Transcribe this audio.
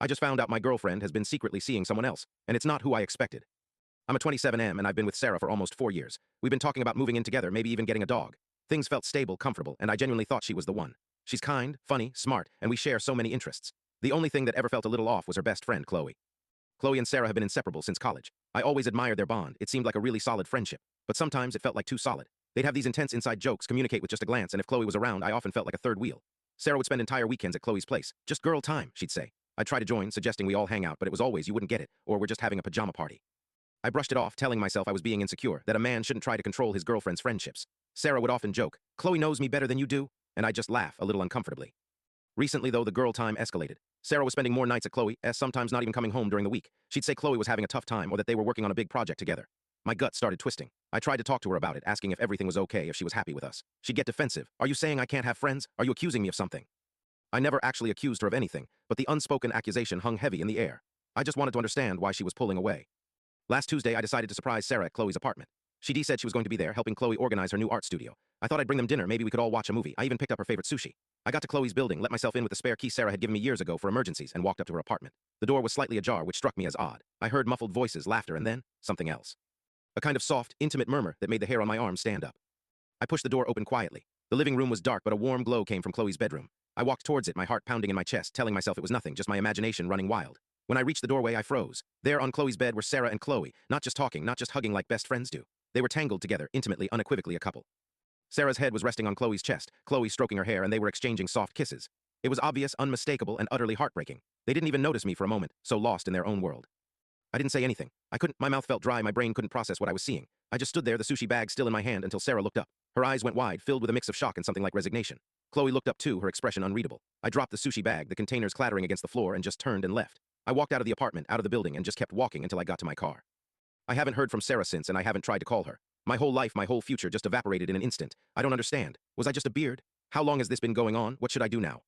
I just found out my girlfriend has been secretly seeing someone else, and it's not who I expected. I'm a 27M and I've been with Sarah for almost 4 years. We've been talking about moving in together, maybe even getting a dog. Things felt stable, comfortable, and I genuinely thought she was the one. She's kind, funny, smart, and we share so many interests. The only thing that ever felt a little off was her best friend, Chloe. Chloe and Sarah have been inseparable since college. I always admired their bond. It seemed like a really solid friendship, but sometimes it felt like too solid. They'd have these intense inside jokes, communicate with just a glance, and if Chloe was around, I often felt like a third wheel. Sarah would spend entire weekends at Chloe's place. Just girl time, she'd say. I'd try to join, suggesting we all hang out, but it was always you wouldn't get it, or we're just having a pajama party. I brushed it off, telling myself I was being insecure, that a man shouldn't try to control his girlfriend's friendships. Sarah would often joke, Chloe knows me better than you do, and I'd just laugh, a little uncomfortably. Recently, though, the girl time escalated. Sarah was spending more nights at Chloe, sometimes not even coming home during the week. She'd say Chloe was having a tough time or that they were working on a big project together. My gut started twisting. I tried to talk to her about it, asking if everything was okay, if she was happy with us. She'd get defensive. Are you saying I can't have friends? Are you accusing me of something? I never actually accused her of anything, but the unspoken accusation hung heavy in the air. I just wanted to understand why she was pulling away. Last Tuesday, I decided to surprise Sarah at Chloe's apartment. She said she was going to be there, helping Chloe organize her new art studio. I thought I'd bring them dinner, maybe we could all watch a movie. I even picked up her favorite sushi. I got to Chloe's building, let myself in with the spare key Sarah had given me years ago for emergencies, and walked up to her apartment. The door was slightly ajar, which struck me as odd. I heard muffled voices, laughter, and then something else. A kind of soft, intimate murmur that made the hair on my arm stand up. I pushed the door open quietly. The living room was dark, but a warm glow came from Chloe's bedroom. I walked towards it, my heart pounding in my chest, telling myself it was nothing, just my imagination running wild. When I reached the doorway, I froze. There on Chloe's bed were Sarah and Chloe, not just talking, not just hugging like best friends do. They were tangled together, intimately, unequivocally a couple. Sarah's head was resting on Chloe's chest, Chloe stroking her hair, and they were exchanging soft kisses. It was obvious, unmistakable, and utterly heartbreaking. They didn't even notice me for a moment, so lost in their own world. I didn't say anything. My mouth felt dry, my brain couldn't process what I was seeing. I just stood there, the sushi bag still in my hand, until Sarah looked up. Her eyes went wide, filled with a mix of shock and something like resignation. Chloe looked up too, her expression unreadable. I dropped the sushi bag, the containers clattering against the floor, and just turned and left. I walked out of the apartment, out of the building, and just kept walking until I got to my car. I haven't heard from Sarah since, and I haven't tried to call her. My whole life, my whole future just evaporated in an instant. I don't understand. Was I just a beard? How long has this been going on? What should I do now?